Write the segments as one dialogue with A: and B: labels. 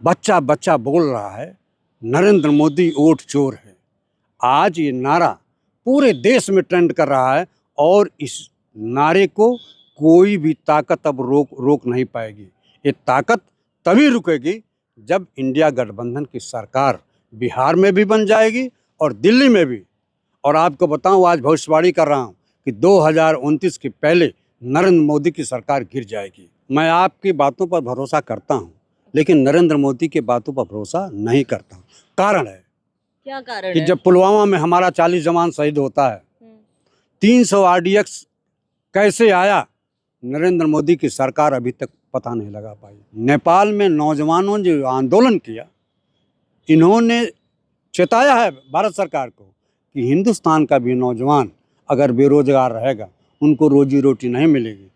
A: बच्चा बच्चा बोल रहा है नरेंद्र मोदी वोट चोर है। आज ये नारा पूरे देश में ट्रेंड कर रहा है और इस नारे को कोई भी ताकत अब रोक नहीं पाएगी। ये ताकत तभी रुकेगी जब इंडिया गठबंधन की सरकार बिहार में भी बन जाएगी और दिल्ली में भी। और आपको बताऊं, आज भविष्यवाणी कर रहा हूं कि 2029 के पहले नरेंद्र मोदी की सरकार गिर जाएगी। मैं आपकी बातों पर भरोसा करता हूं, लेकिन नरेंद्र मोदी की बातों पर भरोसा नहीं करता हूं। कारण है,
B: क्या कारण
A: कि
B: है?
A: जब पुलवामा में हमारा 40 जवान शहीद होता है, 300 आरडीएक्स कैसे आया, नरेंद्र मोदी की सरकार अभी तक पता नहीं लगा पाई। नेपाल में नौजवानों ने जो आंदोलन किया, इन्होंने चेताया है भारत सरकार को कि हिंदुस्तान का भी नौजवान अगर बेरोजगार रहेगा, उनको रोजी रोटी नहीं मिलेगी,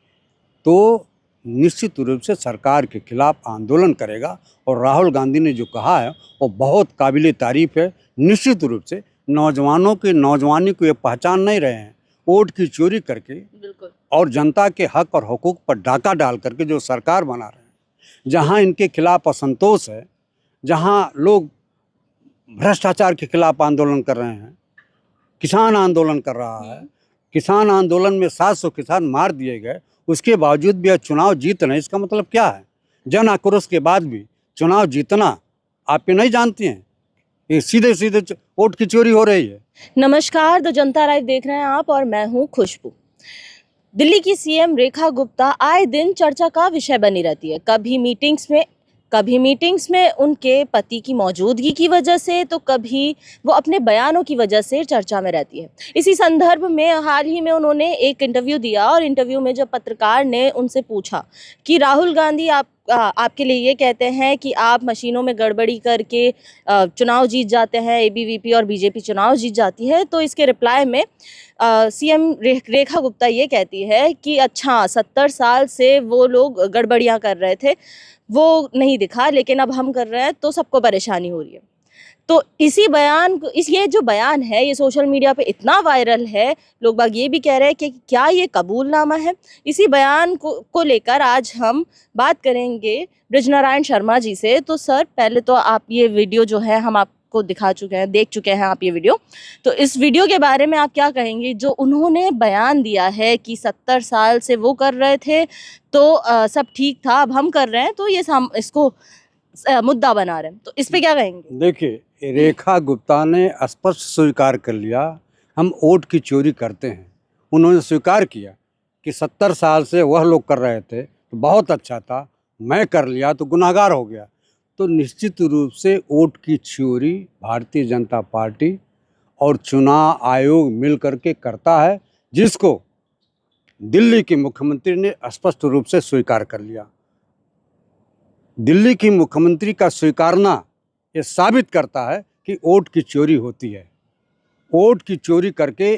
A: तो निश्चित रूप से सरकार के खिलाफ आंदोलन करेगा। और राहुल गांधी ने जो कहा है वो बहुत काबिले तारीफ है। निश्चित रूप से नौजवानों की नौजवानी को ये पहचान नहीं रहे हैं। वोट की चोरी करके
B: बिल्कुल।
A: और जनता के हक और हुकूक पर डाका डाल करके जो सरकार बना रहे हैं, जहां इनके खिलाफ असंतोष है, जहां लोग भ्रष्टाचार के खिलाफ आंदोलन कर रहे हैं, किसान आंदोलन कर रहा है, किसान आंदोलन में 700 किसान मार दिए गए, उसके बावजूद भी चुनाव जीत रहे हैं। इसका मतलब क्या है? जन आक्रोश के बाद भी चुनाव जीतना आप ये नहीं जानती हैं, ये सीधे सीधे वोट की चोरी हो रही है।
B: नमस्कार, द जनता लाइव देख रहे हैं आप और मैं हूं खुशबू। दिल्ली की सीएम रेखा गुप्ता आए दिन चर्चा का विषय बनी रहती है। कभी मीटिंग्स में उनके पति की मौजूदगी की वजह से, तो कभी वो अपने बयानों की वजह से चर्चा में रहती है। इसी संदर्भ में हाल ही में उन्होंने एक इंटरव्यू दिया और इंटरव्यू में जब पत्रकार ने उनसे पूछा कि राहुल गांधी आपके लिए ये कहते हैं कि आप मशीनों में गड़बड़ी करके चुनाव जीत जाते हैं, एबीवीपी और बीजेपी चुनाव जीत जाती है, तो इसके रिप्लाई में सीएम रेखा गुप्ता ये कहती है कि अच्छा 70 साल से वो लोग गड़बड़ियां कर रहे थे, वो नहीं दिखा, लेकिन अब हम कर रहे हैं तो सबको परेशानी हो रही है। तो इसी बयान को ये जो बयान है ये सोशल मीडिया पे इतना वायरल है, लोग बाग ये भी कह रहे हैं कि क्या ये कबूलनामा है। इसी बयान को लेकर आज हम बात करेंगे बृजनारायण शर्मा जी से। तो सर, पहले तो आप ये वीडियो जो है हम आपको दिखा चुके हैं, देख चुके हैं आप ये वीडियो, तो इस वीडियो के बारे में आप क्या कहेंगे जो उन्होंने बयान दिया है कि 70 साल से वो कर रहे थे तो सब ठीक था, अब हम कर रहे हैं, तो ये इसको मुद्दा बना रहे हैं, तो इस पे क्या कहेंगे?
A: देखिए, रेखा गुप्ता ने स्पष्ट स्वीकार कर लिया, हम वोट की चोरी करते हैं। उन्होंने स्वीकार किया कि 70 साल से वह लोग कर रहे थे तो बहुत अच्छा था, मैं कर लिया तो गुनाहगार हो गया। तो निश्चित रूप से वोट की चोरी भारतीय जनता पार्टी और चुनाव आयोग मिल करके करता है, जिसको दिल्ली के मुख्यमंत्री ने स्पष्ट रूप से स्वीकार कर लिया। दिल्ली की मुख्यमंत्री का स्वीकारना ये साबित करता है कि वोट की चोरी होती है। वोट की चोरी करके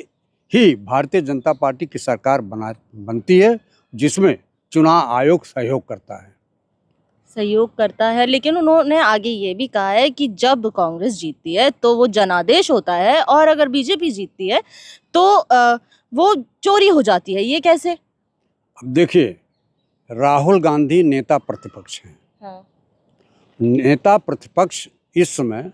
A: ही भारतीय जनता पार्टी की सरकार बनती है, जिसमें चुनाव आयोग सहयोग करता है।
B: लेकिन उन्होंने आगे ये भी कहा है कि जब कांग्रेस जीतती है तो वो जनादेश होता है, और अगर बीजेपी जीतती है तो वो चोरी हो जाती है। ये कैसे?
A: अब देखिए, राहुल गांधी नेता प्रतिपक्ष हैं।
B: हाँ।
A: नेता प्रतिपक्ष इस समय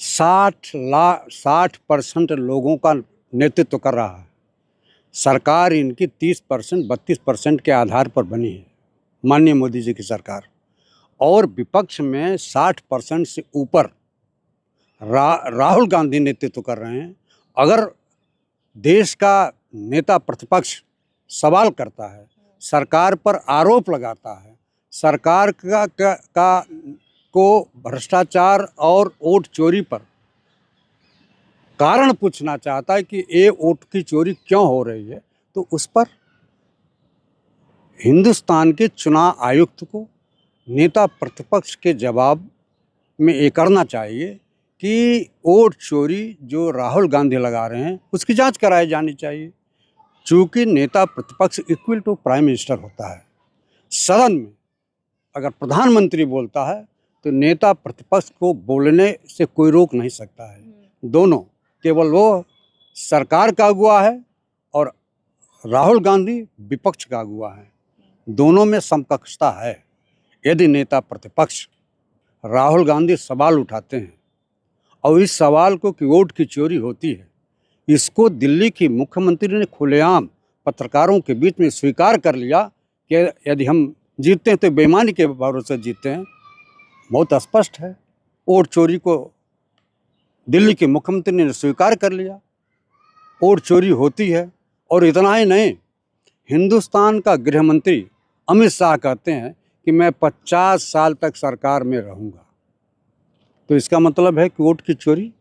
A: 60% लोगों का नेतृत्व कर रहा है। सरकार इनकी 30%, 32% के आधार पर बनी है, माननीय मोदी जी की सरकार। और विपक्ष में 60% से ऊपर राहुल गांधी नेतृत्व कर रहे हैं। अगर देश का नेता प्रतिपक्ष सवाल करता है, सरकार पर आरोप लगाता है, सरकार को भ्रष्टाचार और वोट चोरी पर कारण पूछना चाहता है कि ये वोट की चोरी क्यों हो रही है, तो उस पर हिंदुस्तान के चुनाव आयुक्त को नेता प्रतिपक्ष के जवाब में ये करना चाहिए कि वोट चोरी जो राहुल गांधी लगा रहे हैं उसकी जांच कराई जानी चाहिए। चूँकि नेता प्रतिपक्ष इक्वल टू प्राइम मिनिस्टर होता है। सदन में अगर प्रधानमंत्री बोलता है तो नेता प्रतिपक्ष को बोलने से कोई रोक नहीं सकता है। दोनों, केवल वो सरकार का अगुवा है और राहुल गांधी विपक्ष का अगुवा है। दोनों में समकक्षता है। यदि नेता प्रतिपक्ष राहुल गांधी सवाल उठाते हैं और इस सवाल को कि वोट की चोरी होती है, इसको दिल्ली की मुख्यमंत्री ने खुलेआम पत्रकारों के बीच में स्वीकार कर लिया कि यदि हम जीतते हैं तो बेईमानी के भरोसे जीतते हैं। बहुत स्पष्ट है, वोट चोरी को दिल्ली के मुख्यमंत्री ने स्वीकार कर लिया, वोट चोरी होती है। और इतना ही नहीं, हिंदुस्तान का गृह मंत्री अमित शाह कहते हैं कि मैं 50 साल तक सरकार में रहूंगा। तो इसका मतलब है कि वोट की चोरी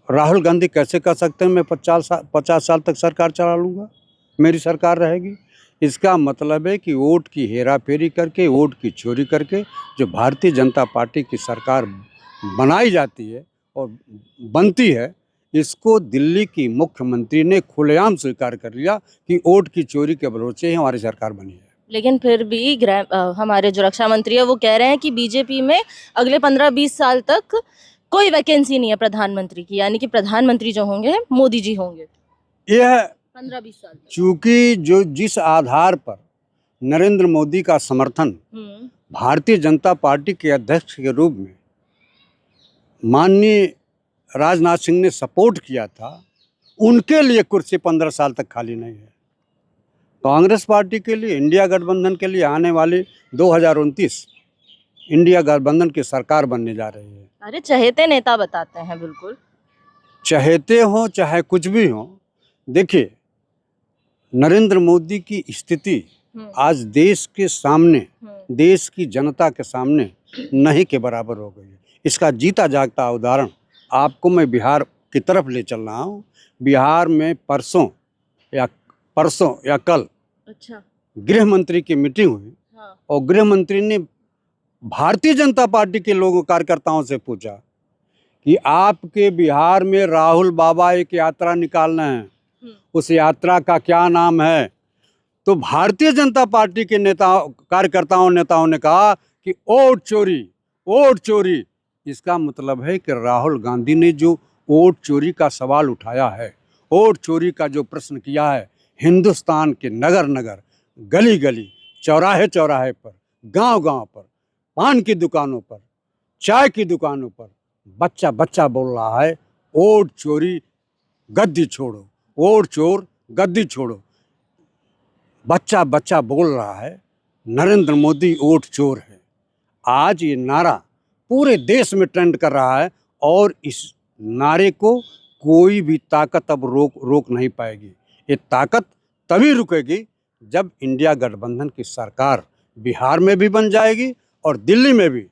A: राहुल गांधी कैसे कह सकते हैं मैं 50 साल तक सरकार चला लूँगा, मेरी सरकार रहेगी। इसका मतलब है कि वोट की हेरा फेरी करके, वोट की चोरी करके जो भारतीय जनता पार्टी की सरकार बनाई जाती है और बनती है, इसको दिल्ली की मुख्यमंत्री ने खुलेआम स्वीकार कर लिया कि वोट की चोरी के भरोसे ही हमारी सरकार बनी है।
B: लेकिन फिर भी हमारे जो रक्षा मंत्री है वो कह रहे हैं कि बीजेपी में अगले 15-20 साल तक कोई वैकेंसी नहीं है प्रधानमंत्री की, यानी कि प्रधानमंत्री जो होंगे मोदी जी होंगे।
A: यह
B: 15-20 साल तक।
A: चूंकि जो जिस आधार पर नरेंद्र मोदी का समर्थन भारतीय जनता पार्टी के अध्यक्ष के रूप में माननीय राजनाथ सिंह ने सपोर्ट किया था, उनके लिए कुर्सी 15 साल तक खाली नहीं है। कांग्रेस पार्टी के लिए, इंडिया गठबंधन के लिए आने वाले 2029 इंडिया गठबंधन की सरकार बनने जा रही है।
B: अरे चहेते नेता बताते हैं, बिल्कुल
A: चहेते हों चाहे कुछ भी हो, देखिए नरेंद्र मोदी की स्थिति आज देश के सामने, देश की जनता के सामने नहीं के बराबर हो गई है। इसका जीता जागता उदाहरण आपको मैं बिहार की तरफ ले चल रहा हूँ। बिहार में परसों या कल
B: अच्छा
A: गृह मंत्री की मीटिंग हुई।
B: हाँ।
A: और गृह मंत्री ने भारतीय जनता पार्टी के लोगों कार्यकर्ताओं से पूछा कि आपके बिहार में राहुल बाबा एक यात्रा निकालना है, उस यात्रा का क्या नाम है? तो भारतीय जनता पार्टी के नेताओं ने कहा कि वोट चोरी, वोट चोरी। इसका मतलब है कि राहुल गांधी ने जो वोट चोरी का सवाल उठाया है, वोट चोरी का जो प्रश्न किया है, हिंदुस्तान के नगर नगर, गली गली, चौराहे चौराहे पर, गांव गांव पर, पान की दुकानों पर, चाय की दुकानों पर बच्चा बच्चा बोल रहा है वोट चोरी गद्दी छोड़ो, वोट चोर गद्दी छोड़ो। बच्चा बच्चा बोल रहा है नरेंद्र मोदी वोट चोर है। आज ये नारा पूरे देश में ट्रेंड कर रहा है और इस नारे को कोई भी ताकत अब रोक नहीं पाएगी। ये ताकत तभी रुकेगी जब इंडिया गठबंधन की सरकार बिहार में भी बन जाएगी और दिल्ली में भी।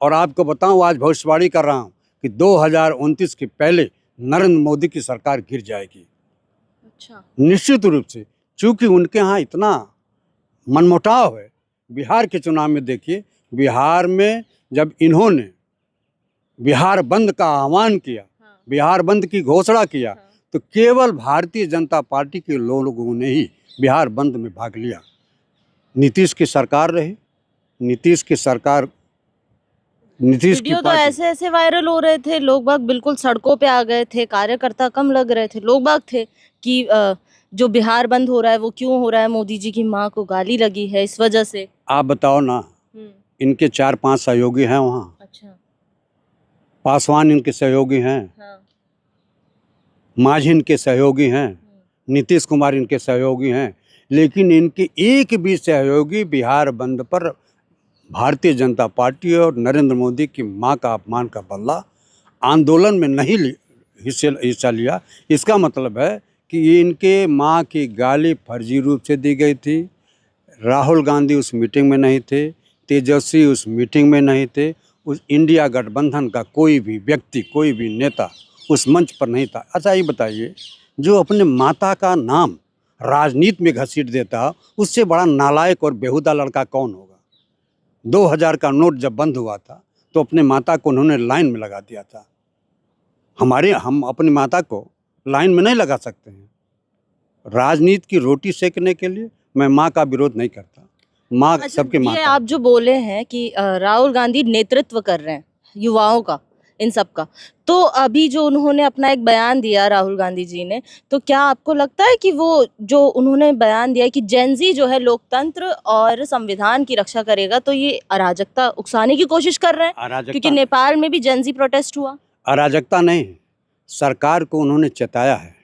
A: और आपको बताऊं, आज भविष्यवाणी कर रहा हूं कि 2029 के पहले नरेंद्र मोदी की सरकार गिर जाएगी।
B: अच्छा।
A: निश्चित रूप से, चूंकि उनके यहाँ इतना मनमुटाव है। बिहार के चुनाव में देखिए, बिहार में जब इन्होंने बिहार बंद का आह्वान किया, बिहार बंद की घोषणा किया, तो केवल भारतीय जनता पार्टी के लोगों ने ही बिहार बंद में भाग लिया। नीतीश की सरकार रही, नीतीश की
B: वीडियो तो ऐसे ऐसे वायरल हो रहे थे, लोग बाग बिल्कुल सड़कों पे आ गए थे, कार्यकर्ता कम लग रहे थे, लोग बाग थे कि जो बिहार बंद हो रहा है वो क्यों हो रहा है, मोदी जी की माँ को गाली लगी है इस वजह से।
A: आप बताओ ना, इनके 4-5 सहयोगी हैं वहाँ। अच्छा। पासवान इनके सहयोगी हैं। हाँ। माझी इनके सहयोगी हैं, नीतीश कुमार इनके सहयोगी हैं, लेकिन इनके एक भी सहयोगी बिहार बंद पर भारतीय जनता पार्टी और नरेंद्र मोदी की मां का अपमान का बदला आंदोलन में नहीं हिस्सा लिया। इसका मतलब है कि इनके मां की गाली फर्जी रूप से दी गई थी। राहुल गांधी उस मीटिंग में नहीं थे, तेजस्वी उस मीटिंग में नहीं थे, उस इंडिया गठबंधन का कोई भी व्यक्ति, कोई भी नेता उस मंच पर नहीं था। अच्छा ये बताइए, जो अपने माता का नाम राजनीति में घसीट देता, उससे बड़ा नालायक और बेहुदा लड़का कौन होगा? 2000 का नोट जब बंद हुआ था तो अपने माता को उन्होंने लाइन में लगा दिया था। हम अपनी माता को लाइन में नहीं लगा सकते हैं। राजनीति की रोटी सेकने के लिए मैं माँ का विरोध नहीं करता। माँ सबके माता।
B: आप जो बोले हैं कि राहुल गांधी नेतृत्व कर रहे हैं युवाओं का, इन सब का। तो अभी जो उन्होंने अपना एक बयान दिया राहुल गांधी जी ने, तो क्या आपको लगता है कि वो जो उन्होंने बयान दिया कि जेनजी जो है लोकतंत्र और संविधान की रक्षा करेगा, तो ये अराजकता उकसाने की कोशिश कर रहे हैं? क्योंकि
A: अराजकता
B: नेपाल में भी जेनजी प्रोटेस्ट हुआ।
A: अराजकता नहीं है। सरकार को उन्होंने चेताया है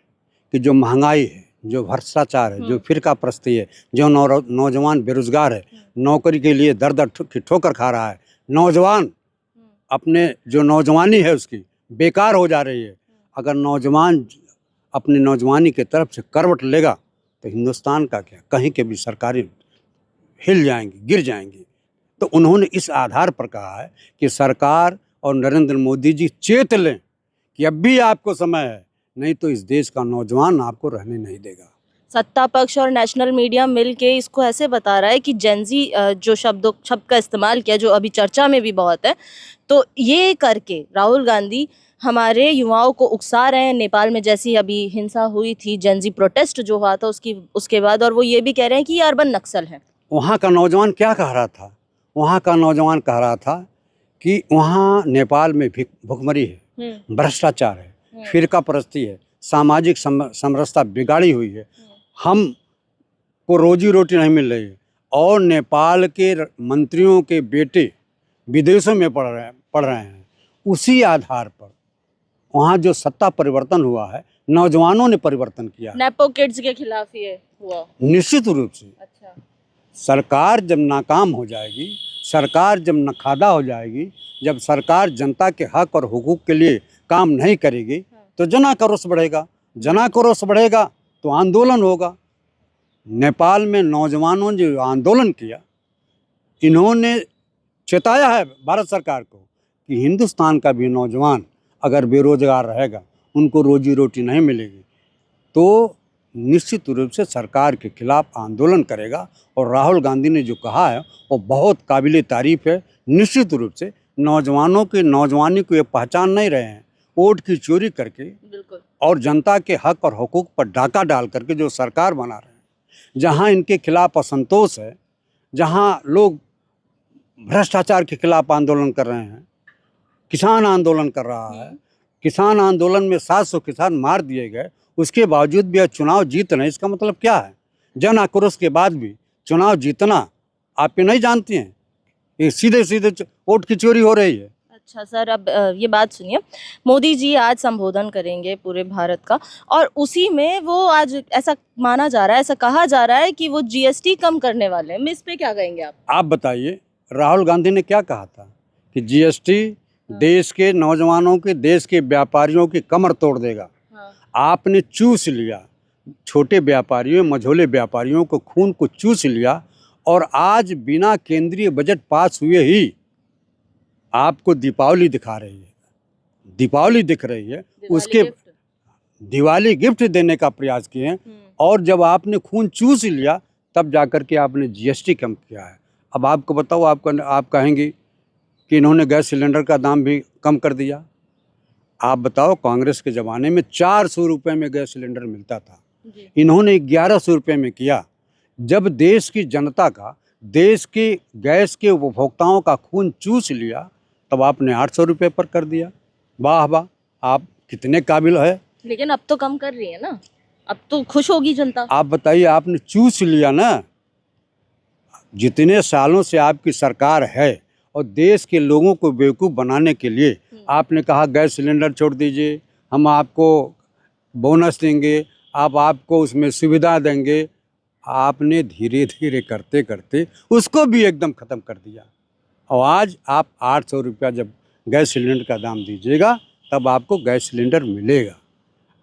A: कि जो महंगाई है, जो भ्रष्टाचार है, जो फिरकाप्रस्ती है, जो नौजवान बेरोजगार है, नौकरी के लिए दर दर की ठोकर खा रहा है, नौजवान अपने जो नौजवानी है उसकी बेकार हो जा रही है। अगर नौजवान अपनी नौजवानी के तरफ से करवट लेगा तो हिंदुस्तान का क्या, कहीं के भी सरकारें हिल जाएंगी, गिर जाएंगी। तो उन्होंने इस आधार पर कहा है कि सरकार और नरेंद्र मोदी जी चेत लें कि अब भी आपको समय है, नहीं तो इस देश का नौजवान आपको रहने नहीं देगा।
B: सत्ता पक्ष और नेशनल मीडिया मिल के इसको ऐसे बता रहा है कि जेनजी जो शब्द का इस्तेमाल किया, जो अभी चर्चा में भी बहुत है, तो ये करके राहुल गांधी हमारे युवाओं को उकसा रहे हैं। नेपाल में जैसी अभी हिंसा हुई थी, जेनजी प्रोटेस्ट जो हुआ था उसके बाद, और वो ये भी कह रहे हैं कि ये अर्बन नक्सल है।
A: वहाँ का नौजवान क्या कह रहा था? वहाँ का नौजवान कह रहा था कि वहाँ नेपाल में भुखमरी है, भ्रष्टाचार है, फिरकाप्रस्ती है, सामाजिक समरसता बिगाड़ी हुई है, हम को रोजी रोटी नहीं मिल रही है, और नेपाल के मंत्रियों के बेटे विदेशों में पढ़ रहे हैं। उसी आधार पर वहाँ जो सत्ता परिवर्तन हुआ है, नौजवानों ने परिवर्तन किया।
B: नेपो किड्स के खिलाफ ये हुआ
A: निश्चित रूप से।
B: अच्छा।
A: सरकार जब नाकाम हो जाएगी, सरकार जब नखादा हो जाएगी, जब सरकार जनता के हक और हुकूक के लिए काम नहीं करेगी, तो जनाक्रोश बढ़ेगा। जनाक्रोश बढ़ेगा तो आंदोलन होगा। नेपाल में नौजवानों ने जो आंदोलन किया, इन्होंने चेताया है भारत सरकार को कि हिंदुस्तान का भी नौजवान अगर बेरोजगार रहेगा, उनको रोजी रोटी नहीं मिलेगी, तो निश्चित रूप से सरकार के खिलाफ आंदोलन करेगा। और राहुल गांधी ने जो कहा है वो बहुत काबिले तारीफ है। निश्चित रूप से नौजवानों के नौजवानी को ये पहचान नहीं रहे हैं। वोट की चोरी करके
B: बिल्कुल,
A: और जनता के हक और हुकूक पर डाका डाल करके जो सरकार बना रहे हैं, जहां इनके खिलाफ असंतोष है, जहां लोग भ्रष्टाचार के खिलाफ आंदोलन कर रहे हैं, किसान आंदोलन कर रहा है, किसान आंदोलन में 700 किसान मार दिए गए, उसके बावजूद भी आज चुनाव जीत रहे हैं। इसका मतलब क्या है? जन आक्रोश के बाद भी चुनाव जीतना आप ये नहीं जानती हैं, ये सीधे सीधे वोट की चोरी हो रही है।
B: अच्छा सर, अब ये बात सुनिए, मोदी जी आज संबोधन करेंगे पूरे भारत का, और उसी में वो आज ऐसा माना जा रहा है, ऐसा कहा जा रहा है कि वो जीएसटी कम करने वाले हैं। इस पे क्या कहेंगे आप?
A: आप बताइए, राहुल गांधी ने क्या कहा था कि जीएसटी देश के नौजवानों के, देश के व्यापारियों की कमर तोड़ देगा। आपने चूस लिया, छोटे व्यापारियों, मझोले व्यापारियों को खून को चूस लिया, और आज बिना केंद्रीय बजट पास हुए ही आपको दीपावली दिखा रही है, दीपावली दिख रही है, उसके दिवाली गिफ्ट देने का प्रयास किए हैं। और जब आपने खून चूस लिया तब जाकर के आपने जीएसटी कम किया है। अब आपको बताओ, आप कहेंगे कि इन्होंने गैस सिलेंडर का दाम भी कम कर दिया। आप बताओ, कांग्रेस के ज़माने में 400 रुपये में गैस सिलेंडर मिलता था, इन्होंने 1100 रुपये में किया। जब देश की जनता का, देश के गैस के उपभोक्ताओं का खून चूस लिया, तब आपने 800 रुपये पर कर दिया। वाह वाह, आप कितने काबिल है।
B: लेकिन अब तो कम कर रही है ना, अब तो खुश होगी जनता।
A: आप बताइए, आपने चूस लिया ना। जितने सालों से आपकी सरकार है और देश के लोगों को बेवकूफ़ बनाने के लिए आपने कहा गैस सिलेंडर छोड़ दीजिए, हम आपको बोनस देंगे, आपको उसमें सुविधा देंगे। आपने धीरे धीरे करते करते उसको भी एकदम ख़त्म कर दिया। और आज आप 800 रुपया जब गैस सिलेंडर का दाम दीजिएगा तब आपको गैस सिलेंडर मिलेगा।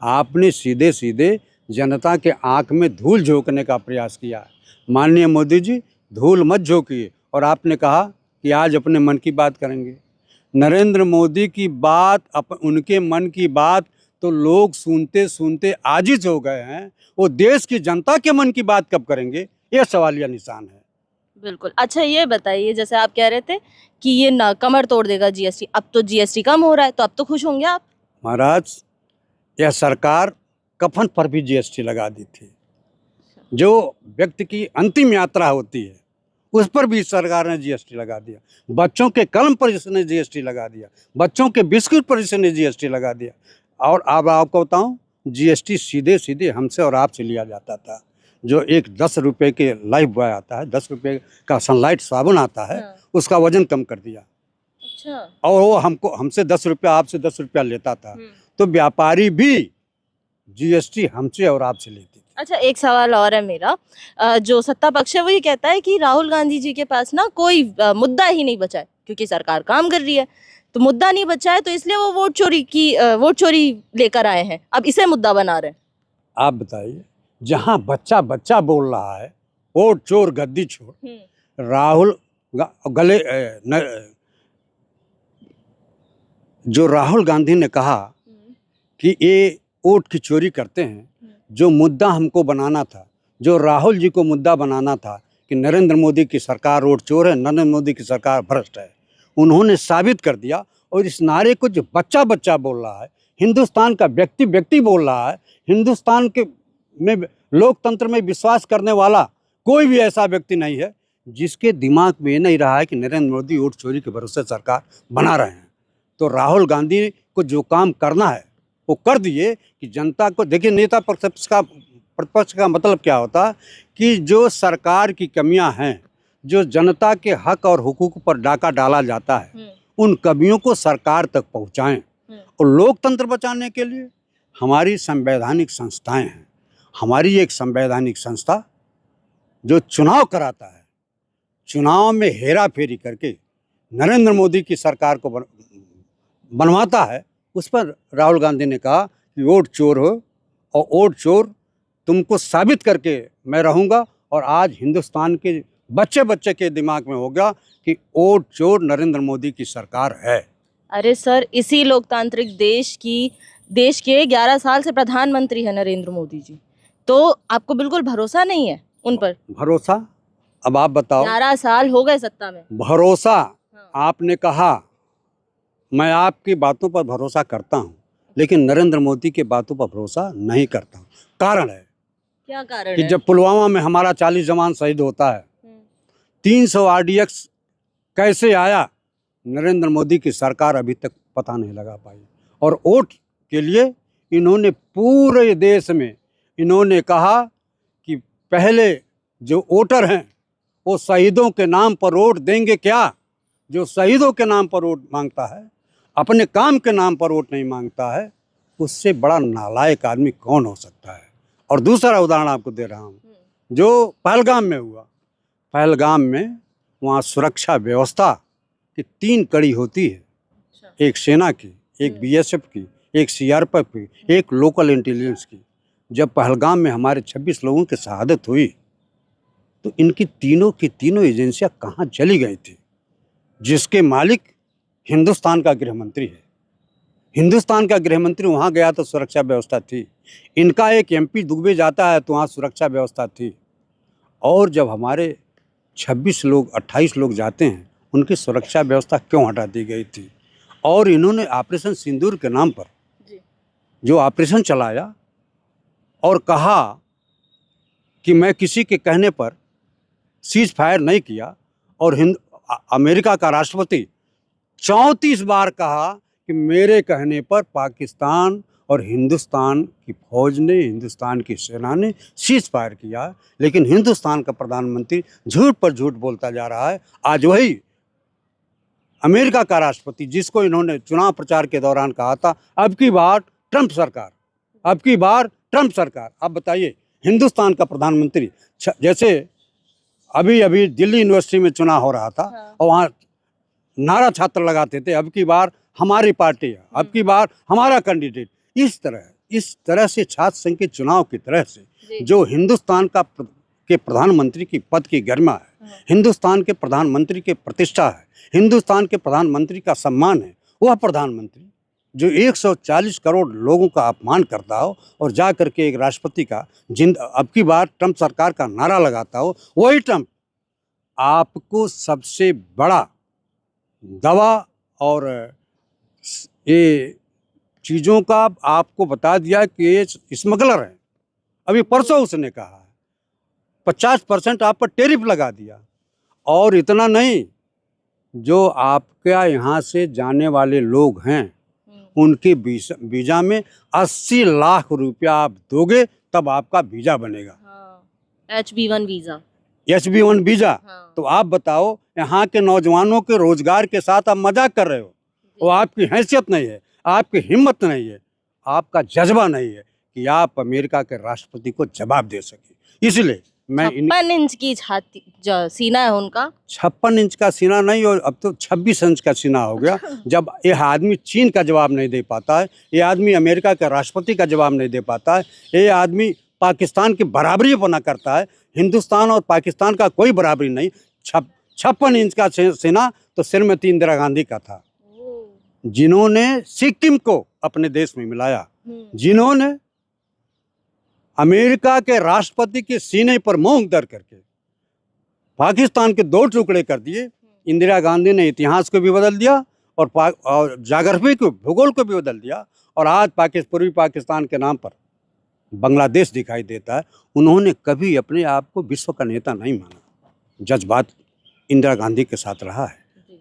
A: आपने सीधे सीधे जनता के आँख में धूल झोंकने का प्रयास किया है। माननीय मोदी जी, धूल मत झोंकिए। और आपने कहा कि आज अपने मन की बात करेंगे। नरेंद्र मोदी की बात, उनके मन की बात तो लोग सुनते सुनते आजिज हो गए हैं। वो देश की जनता के मन की बात कब करेंगे, ये सवालिया निशान है।
B: बिल्कुल। अच्छा ये बताइए, जैसे आप कह रहे थे कि ये ना कमर तोड़ देगा जीएसटी, अब तो जीएसटी कम हो रहा है, तो अब तो खुश होंगे आप?
A: महाराज, यह सरकार कफन पर भी जीएसटी लगा दी थी। जो व्यक्ति की अंतिम यात्रा होती है उस पर भी सरकार ने जीएसटी लगा दिया। बच्चों के कलम पर इसने जीएसटी लगा दिया, बच्चों के बिस्कुट पर इसने जीएसटी लगा दिया। और अब आपको बताऊं, जीएसटी सीधे सीधे हमसे और आपसे लिया जाता था। जो एक 10 रुपये के लाइफ बॉय आता है, 10 रुपये का सनलाइट साबुन आता है,
B: हाँ।
A: उसका वजन कम कर दिया।
B: अच्छा।
A: और वो हमसे 10 रुपया, आपसे 10 रुपया लेता था।
B: हम्म।
A: तो व्यापारी भी जीएसटी हमसे और आपसे लेते थे।
B: अच्छा, एक सवाल और है मेरा। जो सत्ता पक्ष है वो ये कहता है कि राहुल गांधी जी के पास ना कोई मुद्दा ही नहीं बचा है, क्योंकि सरकार काम कर रही है, तो मुद्दा नहीं बचा है, तो इसलिए वो वोट चोरी लेकर आए हैं, अब इसे मुद्दा बना रहे हैं।
A: आप बताइए, जहाँ बच्चा बच्चा बोल रहा है वोट चोर गद्दी चोर, जो राहुल गांधी ने कहा कि ये वोट की चोरी करते हैं, जो मुद्दा हमको बनाना था, जो राहुल जी को मुद्दा बनाना था कि नरेंद्र मोदी की सरकार वोट चोर है, नरेंद्र मोदी की सरकार भ्रष्ट है, उन्होंने साबित कर दिया। और इस नारे को जो बच्चा बच्चा बोल रहा है, हिंदुस्तान का व्यक्ति व्यक्ति बोल रहा है, हिंदुस्तान के में लोकतंत्र में विश्वास करने वाला कोई भी ऐसा व्यक्ति नहीं है जिसके दिमाग में ये नहीं रहा है कि नरेंद्र मोदी वोट चोरी के भरोसे सरकार बना रहे हैं। तो राहुल गांधी को जो काम करना है वो कर दिए कि जनता को देखिए। नेता प्रतिपक्ष का मतलब क्या होता है कि जो सरकार की कमियां हैं, जो जनता के हक और हुकूक पर डाका डाला जाता है, उन कमियों को सरकार तक पहुंचाएं। और लोकतंत्र बचाने के लिए हमारी संवैधानिक संस्थाएं हैं। हमारी एक संवैधानिक संस्था जो चुनाव कराता है, चुनाव में हेरा फेरी करके नरेंद्र मोदी की सरकार को बनवाता है, उस पर राहुल गांधी ने कहा कि वोट चोर हो और वोट चोर तुमको साबित करके मैं रहूँगा। और आज हिंदुस्तान के बच्चे बच्चे के दिमाग में हो गया कि वोट चोर नरेंद्र मोदी की सरकार है।
B: अरे सर, इसी लोकतांत्रिक देश के 11 साल से प्रधानमंत्री है नरेंद्र मोदी जी, तो आपको बिल्कुल भरोसा नहीं है उन पर?
A: भरोसा? अब आप बताओ।
B: 11 साल हो गए सत्ता में।
A: भरोसा?
B: हाँ।
A: आपने कहा, मैं आपकी बातों पर भरोसा करता हूं, लेकिन नरेंद्र मोदी की बातों पर भरोसा नहीं करता हूं। कारण है,
B: क्या कारण
A: कि
B: है?
A: जब पुलवामा में हमारा 40 जवान शहीद होता है, 300 आरडीएक्स कैसे आया, नरेंद्र मोदी की सरकार अभी तक पता नहीं लगा पाई। और वोट के लिए इन्होंने पूरे देश में इन्होंने कहा कि पहले जो वोटर हैं वो शहीदों के नाम पर वोट देंगे क्या? जो शहीदों के नाम पर वोट मांगता है, अपने काम के नाम पर वोट नहीं मांगता है, उससे बड़ा नालायक आदमी कौन हो सकता है? और दूसरा उदाहरण आपको दे रहा हूँ, जो पहलगाम में हुआ। पहलगाम में वहाँ सुरक्षा व्यवस्था की 3 कड़ी होती है, एक सेना की, एक बीएसएफ की, एक सीआरपीएफ की, एक लोकल इंटेलिजेंस की। जब पहलगाम में हमारे 26 लोगों की शहादत हुई तो इनकी तीनों की तीनों एजेंसियां कहाँ चली गई थी? जिसके मालिक हिंदुस्तान का गृह मंत्री है। हिंदुस्तान का गृह मंत्री वहाँ गया तो सुरक्षा व्यवस्था थी। इनका एक एमपी दुबई जाता है तो वहाँ सुरक्षा व्यवस्था थी। और जब हमारे 26 लोग 28 लोग जाते हैं, उनकी सुरक्षा व्यवस्था क्यों हटा दी गई थी? और इन्होंने ऑपरेशन सिंदूर के नाम पर जो ऑपरेशन चलाया और कहा कि मैं किसी के कहने पर सीज फायर नहीं किया, और अमेरिका का राष्ट्रपति 34 बार कहा कि मेरे कहने पर पाकिस्तान और हिंदुस्तान की फौज ने, हिंदुस्तान की सेना ने सीज फायर किया। लेकिन हिंदुस्तान का प्रधानमंत्री झूठ पर झूठ बोलता जा रहा है। आज वही अमेरिका का राष्ट्रपति, जिसको इन्होंने चुनाव प्रचार के दौरान कहा था अब की बार ट्रंप सरकार, अब की बार ट्रंप सरकार। अब बताइए, हिंदुस्तान का प्रधानमंत्री, जैसे अभी अभी दिल्ली यूनिवर्सिटी में चुनाव हो रहा था, और वहाँ नारा छात्र लगाते थे, अब की बार हमारी पार्टी है, अब की बार हमारा कैंडिडेट। इस तरह से छात्र संघ के चुनाव की तरह से जो हिंदुस्तान के प्रधानमंत्री की पद की गरिमा है, हिंदुस्तान के प्रधानमंत्री की प्रतिष्ठा है, हिंदुस्तान के प्रधानमंत्री का सम्मान है, वह प्रधानमंत्री जो 140 करोड़ लोगों का अपमान करता हो और जा करके एक राष्ट्रपति का अब की बार ट्रंप सरकार का नारा लगाता हो, वही ट्रंप आपको सबसे बड़ा दवा और ये चीज़ों का आपको बता दिया कि ये स्मगलर है। अभी परसों उसने कहा है 50% आप पर टैरिफ लगा दिया। और इतना नहीं, जो आपके यहाँ से जाने वाले लोग हैं उनके वीज़ा में 80 लाख रुपया आप दोगे तब आपका वीज़ा बनेगा।
B: HB1 visa.
A: HB1 visa.
B: हाँ।
A: तो आप बताओ, यहाँ के नौजवानों के रोजगार के साथ आप मजाक कर रहे हो। वो आपकी हैसियत नहीं है, आपकी हिम्मत नहीं है, आपका जज्बा नहीं है कि आप अमेरिका के राष्ट्रपति को जवाब दे सके। इसलिए मैं
B: 56 इंच की छाती सीना है उनका।
A: 56 इंच का सीना नहीं, और अब तो 26 इंच का सीना हो गया। जब यह आदमी चीन का जवाब नहीं दे पाता है, ये आदमी अमेरिका के राष्ट्रपति का जवाब नहीं दे पाता है, ये आदमी पाकिस्तान की बराबरी बना करता है। हिंदुस्तान और पाकिस्तान का कोई बराबरी नहीं। 56 इंच का सीना तो श्रीमती इंदिरा गांधी का था, जिन्होंने सिक्किम को अपने देश में मिलाया, जिन्होंने अमेरिका के राष्ट्रपति के सीने पर मोहर दर करके पाकिस्तान के 2 टुकड़े कर दिए। इंदिरा गांधी ने इतिहास को भी बदल दिया और जाग्रफी को, भूगोल को भी बदल दिया, और आज पूर्वी पाकिस्तान के नाम पर बांग्लादेश दिखाई देता है। उन्होंने कभी अपने आप को विश्व का नेता नहीं माना। जज्बात इंदिरा गांधी के साथ रहा है।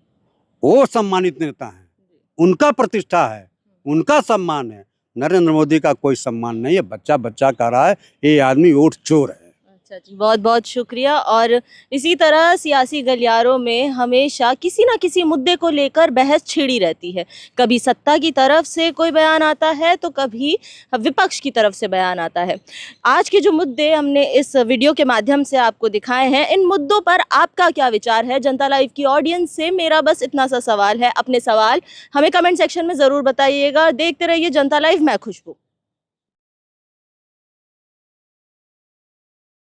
A: वो सम्मानित नेता हैं, उनका प्रतिष्ठा है, उनका सम्मान है। नरेंद्र मोदी का कोई सम्मान नहीं है। बच्चा बच्चा कर रहा है, ये आदमी वोट चोर है।
B: अच्छा जी, बहुत बहुत शुक्रिया। और इसी तरह सियासी गलियारों में हमेशा किसी न किसी मुद्दे को लेकर बहस छिड़ी रहती है। कभी सत्ता की तरफ से कोई बयान आता है तो कभी विपक्ष की तरफ से बयान आता है। आज के जो मुद्दे हमने इस वीडियो के माध्यम से आपको दिखाए हैं, इन मुद्दों पर आपका क्या विचार है? जनता लाइव की ऑडियंस से मेरा बस इतना सा सवाल है। अपने सवाल हमें कमेंट सेक्शन में ज़रूर बताइएगा। देखते रहिए जनता लाइव, मैं खुशबू।